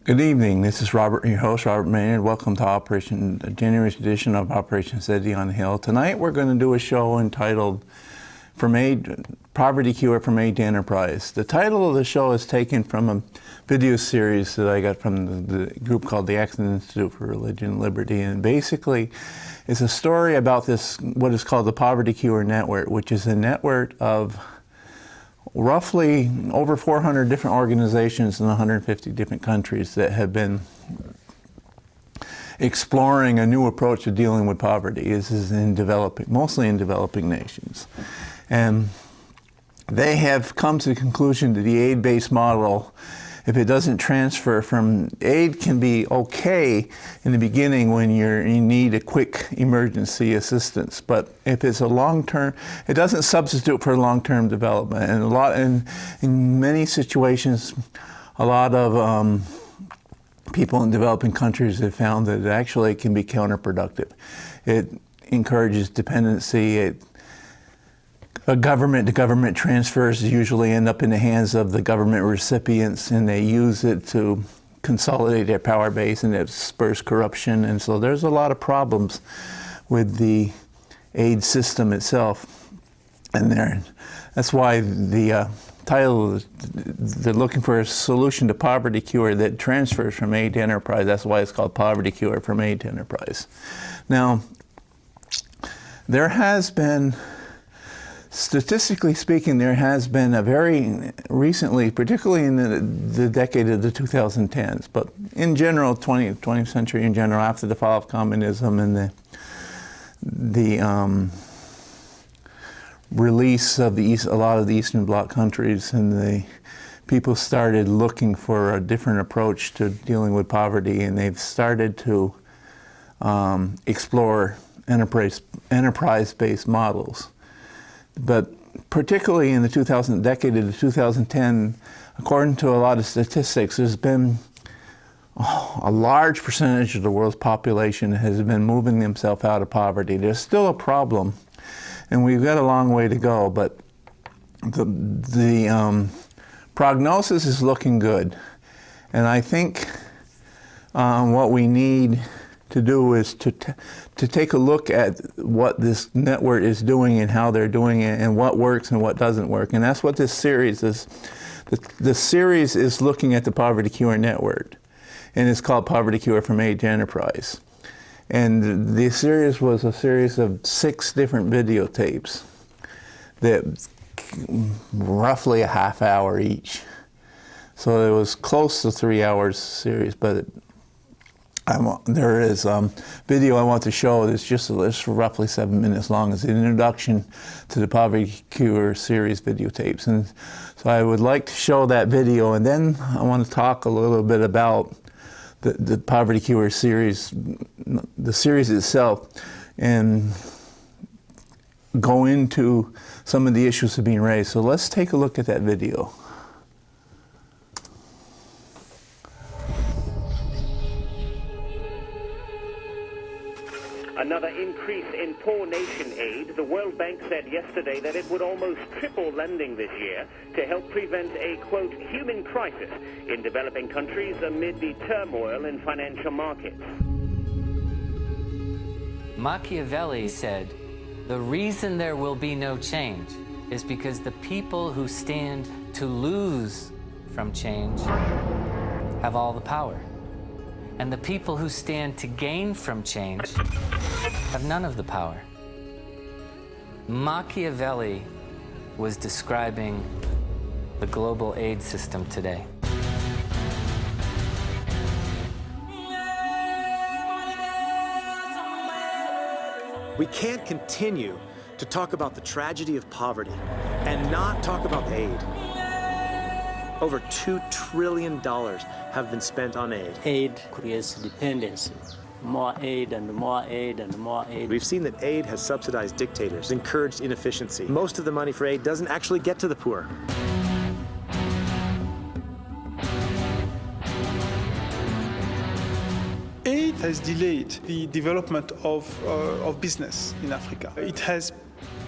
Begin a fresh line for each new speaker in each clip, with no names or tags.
Good evening. This is Robert, your host, Robert Maynard. Welcome to January's edition of Operation City on the Hill. Tonight we're going to do a show entitled Poverty Cure from Aid to Enterprise. The title of the show is taken from a video series that I got from the group called the Acton Institute for Religion and Liberty, and basically it's a story about this, what is called the Povertycure Network, which is a network of roughly over 400 different organizations in 150 different countries that have been exploring a new approach to dealing with poverty. This is mostly in developing nations. And they have come to the conclusion that the aid-based model, if it doesn't transfer from aid, can be okay in the beginning when you need a quick emergency assistance. But if it's a long-term, it doesn't substitute for long-term development. And in many situations, a lot of people in developing countries have found that it actually can be counterproductive. It encourages dependency. Government-to-government transfers usually end up in the hands of the government recipients, and they use it to consolidate their power base, and it spurs corruption. And so there's a lot of problems with the aid system itself. And that's why the title, they're looking for a solution to poverty cure that transfers from aid to enterprise. That's why it's called Poverty Cure from Aid to Enterprise. Now, there has been, statistically speaking, there has been a very recently, particularly in the decade of the 2010s, but in general, 20th century in general, after the fall of communism and the release of a lot of the Eastern Bloc countries, and the people started looking for a different approach to dealing with poverty, and they've started to explore enterprise-based models. But particularly in the decade of the 2010, according to a lot of statistics, there's been a large percentage of the world's population has been moving themselves out of poverty. There's still a problem, and we've got a long way to go, but the prognosis is looking good. And I think what we need to do is to take a look at what this network is doing and how they're doing it and what works and what doesn't work. And that's what this series is. The series is looking at the Poverty Cure Network, and it's called Poverty Cure from Aid to Enterprise. And the series was a series of 6 different videotapes that roughly a half hour each. So it was close to 3 hours series, but there is video I want to show that's just roughly 7 minutes long. It's an introduction to the Poverty Cure series videotapes. And so I would like to show that video, and then I want to talk a little bit about the Poverty Cure series, the series itself, and go into some of the issues that are being raised. So let's take a look at that video.
Another increase in poor nation aid. The World Bank said yesterday that it would almost triple lending this year to help prevent a, quote, human crisis in developing countries amid the turmoil in financial markets.
Machiavelli said, the reason there will be no change is because the people who stand to lose from change have all the power. And the people who stand to gain from change have none of the power. Machiavelli was describing the global aid system today.
We can't continue to talk about the tragedy of poverty and not talk about aid. Over $2 trillion have been spent on aid.
Aid creates dependency. More aid and more aid and more aid.
We've seen that aid has subsidized dictators, encouraged inefficiency. Most of the money for aid doesn't actually get to the poor.
Aid has delayed the development of business in Africa. It has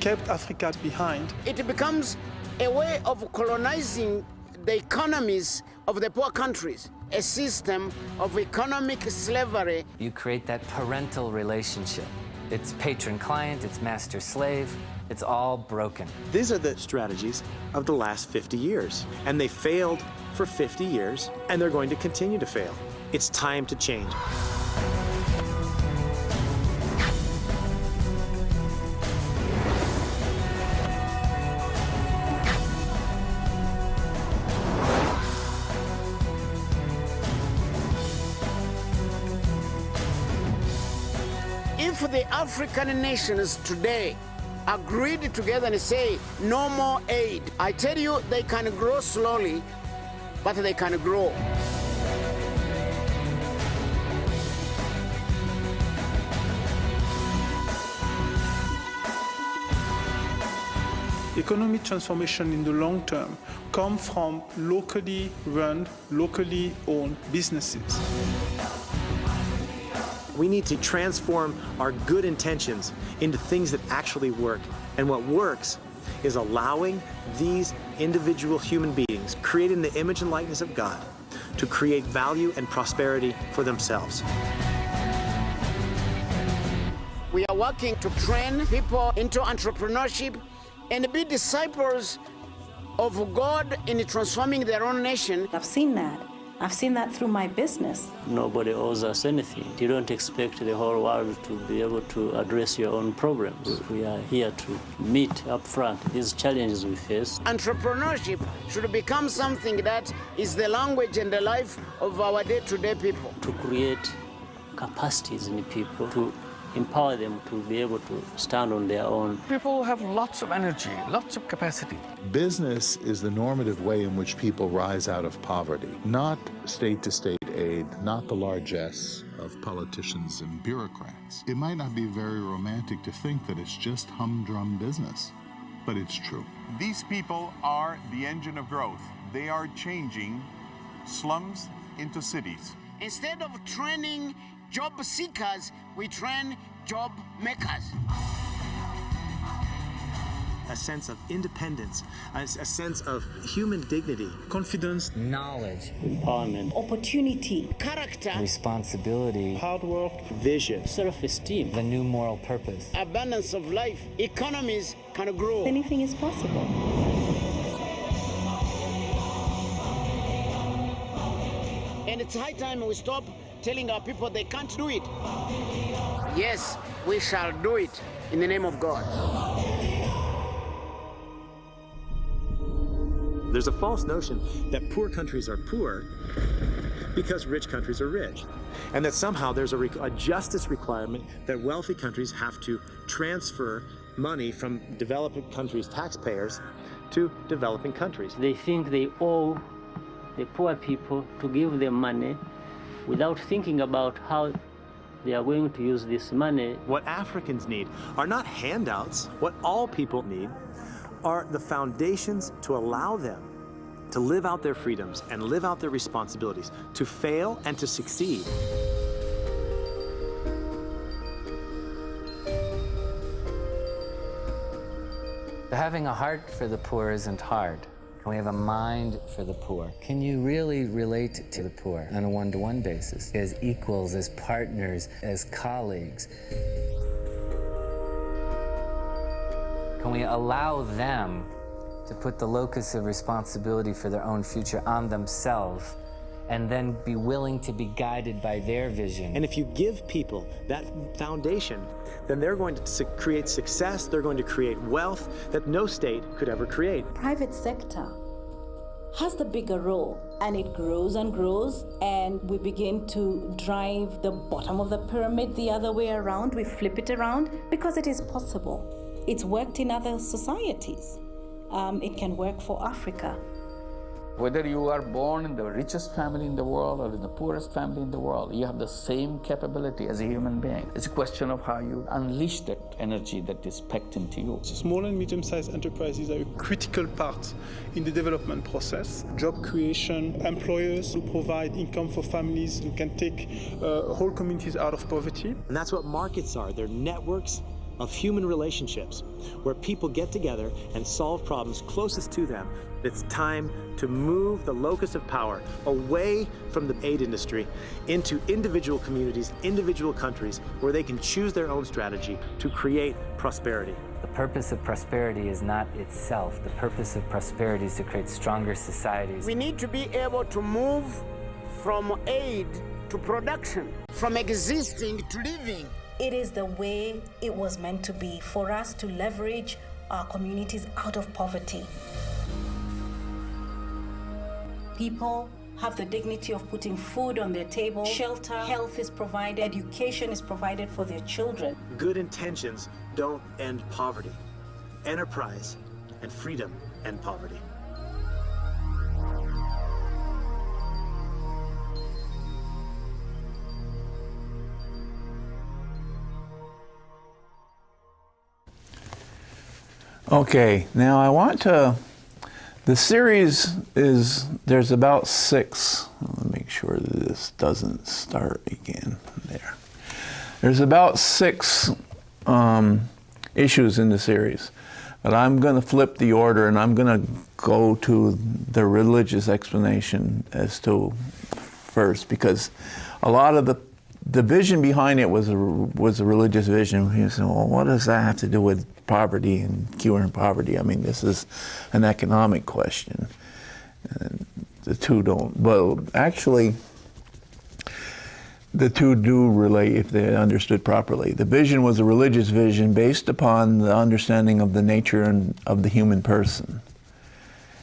kept Africa behind.
It becomes a way of colonizing the economies of the poor countries. a system of economic slavery.
You create that parental relationship. It's patron-client, it's master-slave, it's all broken.
These are the strategies of the last 50 years. And they failed for 50 years, and they're going to continue to fail. It's time to change.
If the African nations today agreed together and say no more aid, I tell you, they can grow slowly, but they can grow.
Economic transformation in the long term come from locally run, locally owned businesses.
We need to transform our good intentions into things that actually work. And what works is allowing these individual human beings, created in the image and likeness of God, to create value and prosperity for themselves.
We are working to train people into entrepreneurship and be disciples of God in transforming their own nation.
I've seen that. I've seen that through my business.
Nobody owes us anything. You don't expect the whole world to be able to address your own problems. We are here to meet up front these challenges we face.
Entrepreneurship should become something that is the language and the life of our day-to-day people.
To create capacities in the people, to empower them to be able to stand on their own.
People have lots of energy, lots of capacity.
Business is the normative way in which people rise out of poverty, not state-to-state aid, not the largesse of politicians and bureaucrats. It might not be very romantic to think that it's just humdrum business, but it's true.
These people are the engine of growth. They are changing slums into cities.
Instead of training job seekers, we train job makers.
A sense of independence, a sense of human dignity,
Confidence,
Knowledge,
Empowerment,
Opportunity,
Character,
responsibility,
hard work,
vision, self-esteem.
the new moral purpose.
abundance of life. Economies can grow.
anything is possible.
And it's high time we stop telling our people they can't do it. Yes, we shall do it in the name of God.
There's a false notion that poor countries are poor because rich countries are rich, and that somehow there's a justice requirement that wealthy countries have to transfer money from developing countries' taxpayers to developing countries.
They think they owe the poor people to give them money without thinking about how they are going to use this money.
What Africans need are not handouts. What all people need are the foundations to allow them to live out their freedoms and live out their responsibilities, to fail and to succeed.
Having a heart for the poor isn't hard. Can we have a mind for the poor? Can you really relate to the poor on a one-to-one basis, as equals, as partners, as colleagues? Can we allow them to put the locus of responsibility for their own future on themselves and then be willing to be guided by their vision?
And if you give people that foundation, then they're going to create success, they're going to create wealth that no state could ever create.
Private sector has the bigger role, and it grows and grows, and we begin to drive the bottom of the pyramid the other way around. We flip it around because it is possible. It's worked in other societies. It can work for Africa.
Whether you are born in the richest family in the world or in the poorest family in the world, you have the same capability as a human being. It's a question of how you unleash that energy that is packed into you.
Small and medium-sized enterprises are a critical part in the development process. Job creation, employers who provide income for families who can take whole communities out of poverty.
And that's what markets are. They're networks of human relationships, where people get together and solve problems closest to them. It's time to move the locus of power away from the aid industry into individual communities, individual countries, where they can choose their own strategy to create prosperity.
The purpose of prosperity is not itself. The purpose of prosperity is to create stronger societies.
We need to be able to move from aid to production, from existing to living.
It is the way it was meant to be, for us to leverage our communities out of poverty. People have the dignity of putting food on their table, shelter, health is provided, education is provided for their children.
Good intentions don't end poverty. Enterprise and freedom end poverty.
Okay, now I want to, the series is, there's about 6, let me make sure that this doesn't start again, there. There's about 6 issues in the series, but I'm going to flip the order and I'm going to go to the religious explanation as to first, because a lot of the vision behind it was a religious vision. You say, well, what does that have to do with poverty and curing poverty? I mean, this is an economic question. And the two don't. Well, actually, the two do relate if they're understood properly. The vision was a religious vision based upon the understanding of the nature of the human person.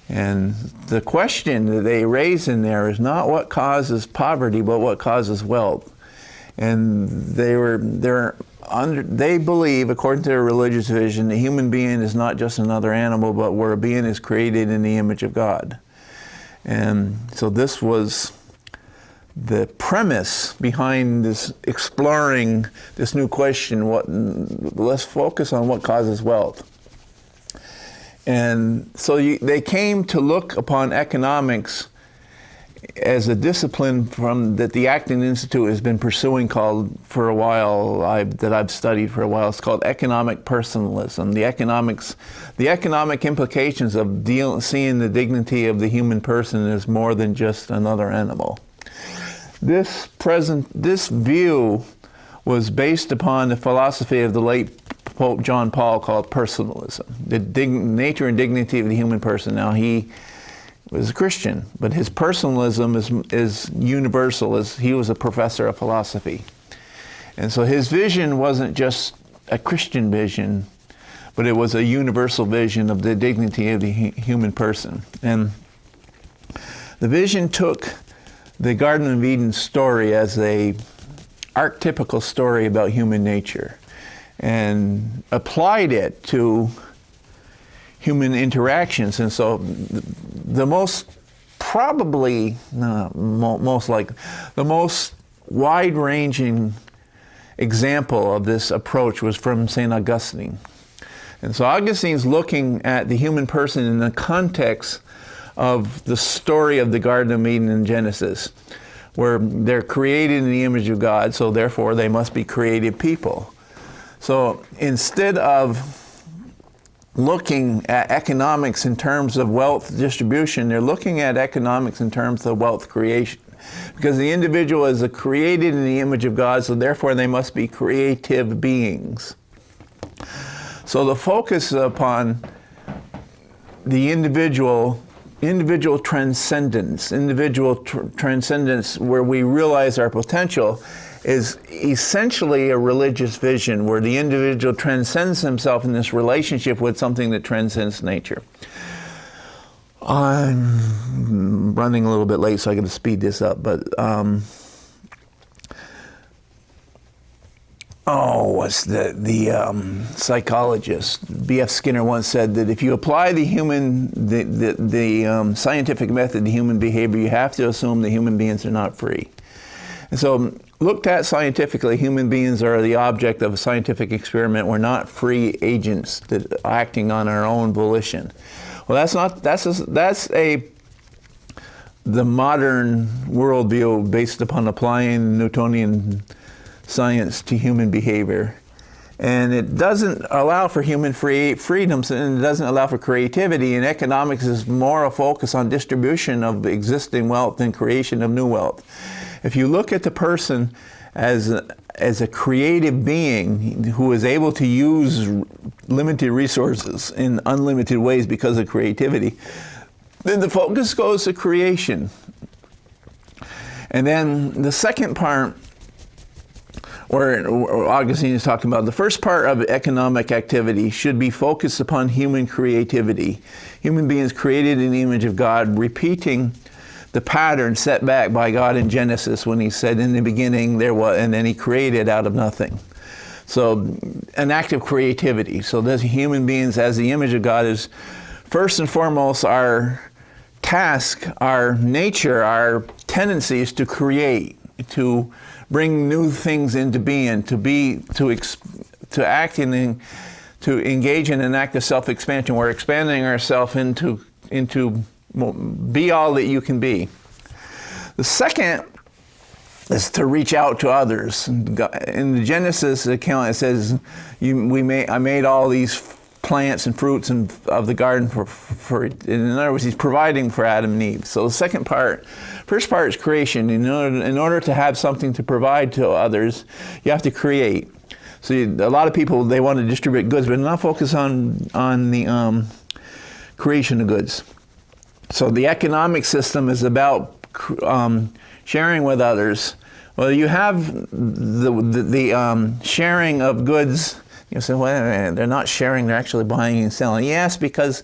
And the question that they raise in there is not what causes poverty, but what causes wealth. And they believe, according to their religious vision, the human being is not just another animal, but where a being is created in the image of God. And so this was the premise behind this exploring this new question. Let's focus on what causes wealth. And so they came to look upon economics as a discipline that the Acton Institute has been pursuing for a while, that I've studied for a while. It's called economic personalism. The economic implications of seeing the dignity of the human person as more than just another animal. This view was based upon the philosophy of the late Pope John Paul called personalism, the nature and dignity of the human person. Now, he was a Christian, but his personalism is universal, as he was a professor of philosophy. And so his vision wasn't just a Christian vision, but it was a universal vision of the dignity of the human person. And the vision took the Garden of Eden story as a archetypical story about human nature and applied it to human interactions. And so the most wide-ranging example of this approach was from St. Augustine. And so Augustine's looking at the human person in the context of the story of the Garden of Eden in Genesis, where they're created in the image of God, so therefore they must be created people. So instead of looking at economics in terms of wealth distribution, they're looking at economics in terms of wealth creation. Because the individual is created in the image of God, so therefore they must be creative beings. So the focus upon the individual transcendence, transcendence where we realize our potential, is essentially a religious vision where the individual transcends himself in this relationship with something that transcends nature. I'm running a little bit late, so I got to speed this up, but what's the psychologist B.F. Skinner once said that if you apply the scientific method to human behavior, you have to assume that human beings are not free. And so, looked at scientifically, human beings are the object of a scientific experiment. We're not free agents that are acting on our own volition. Well, that's the modern worldview based upon applying Newtonian science to human behavior. And it doesn't allow for human freedoms, and it doesn't allow for creativity. And economics is more a focus on distribution of existing wealth than creation of new wealth. If you look at the person as a creative being who is able to use limited resources in unlimited ways because of creativity, then the focus goes to creation. And then the second part, where Augustine is talking about, the first part of economic activity should be focused upon human creativity. Human beings created in the image of God, repeating the pattern set back by God in Genesis when he said, in the beginning there was, and then he created out of nothing. So an act of creativity. So those human beings as the image of God is first and foremost our task, our nature, our tendencies to create, to bring new things into being, to act in, to engage in an act of self-expansion. We're expanding ourselves into be all that you can be. The second is to reach out to others. In the Genesis account, it says, I made all these plants and fruits of the garden for in other words, he's providing for Adam and Eve. So the first part is creation. In order to have something to provide to others, you have to create. So a lot of people, they want to distribute goods, but not focus on the creation of goods. So the economic system is about sharing with others. Well, you have the sharing of goods. You say, well, they're not sharing, they're actually buying and selling. Yes, because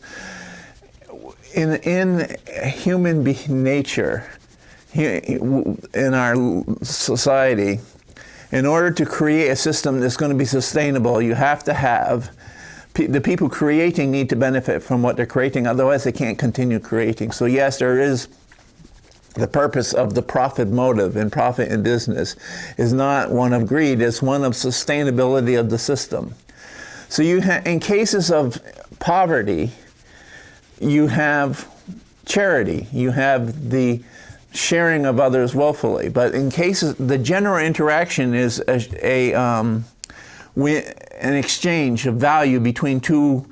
in human nature, in our society, in order to create a system that's going to be sustainable, you have to have the people creating need to benefit from what they're creating, otherwise they can't continue creating. So yes, there is the purpose of the profit motive, and profit in business is not one of greed, it's one of sustainability of the system. So in cases of poverty, you have charity, you have the sharing of others willfully. But in cases, the general interaction is an exchange of value between two.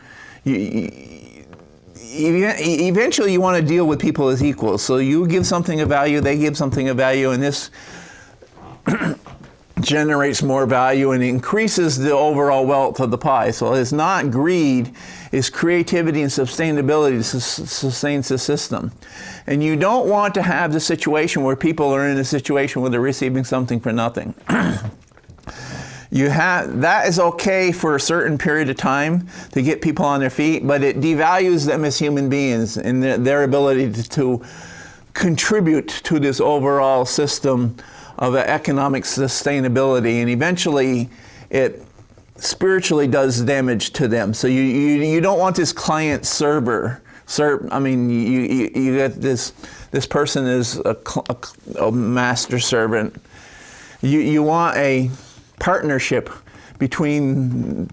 Eventually you want to deal with people as equals. So you give something of value, they give something of value, and this generates more value and increases the overall wealth of the pie. So it's not greed, it's creativity and sustainability that sustains the system. And you don't want to have the situation where people are in a situation where they're receiving something for nothing. That is okay for a certain period of time to get people on their feet, but it devalues them as human beings and their ability to contribute to this overall system of economic sustainability, and eventually it spiritually does damage to them. So you don't want this client server. I mean, you get this person is a master servant. You want a partnership between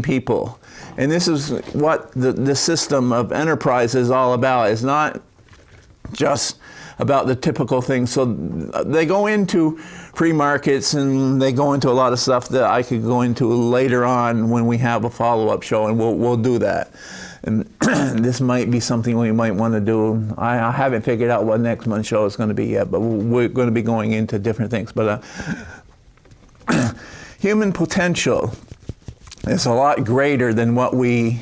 people, and this is what the system of enterprise is all about. It's not just about the typical things. So they go into free markets and they go into a lot of stuff that I could go into later on when we have a follow-up show, and we'll do that. And this might be something we might want to do. I haven't figured out what next month's show is going to be yet, but we're going to be going into different things. But human potential is a lot greater than what we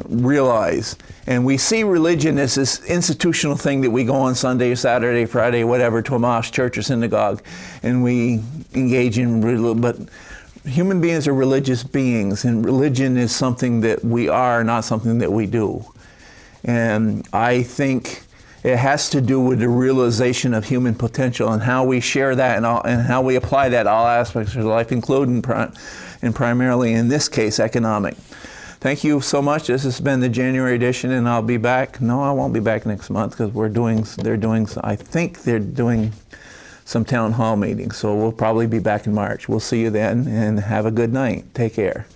realize. And we see religion as this institutional thing that we go on Sunday, Saturday, Friday, whatever, to a mosque, church, or synagogue, and we engage in religion. But human beings are religious beings, and religion is something that we are, not something that we do. And I think it has to do with the realization of human potential and how we share that and how we apply that to all aspects of life, including and primarily in this case, economic. Thank you so much. This has been the January edition, and I'll be back. No, I won't be back next month because I think they're doing some town hall meetings. So we'll probably be back in March. We'll see you then, and have a good night. Take care.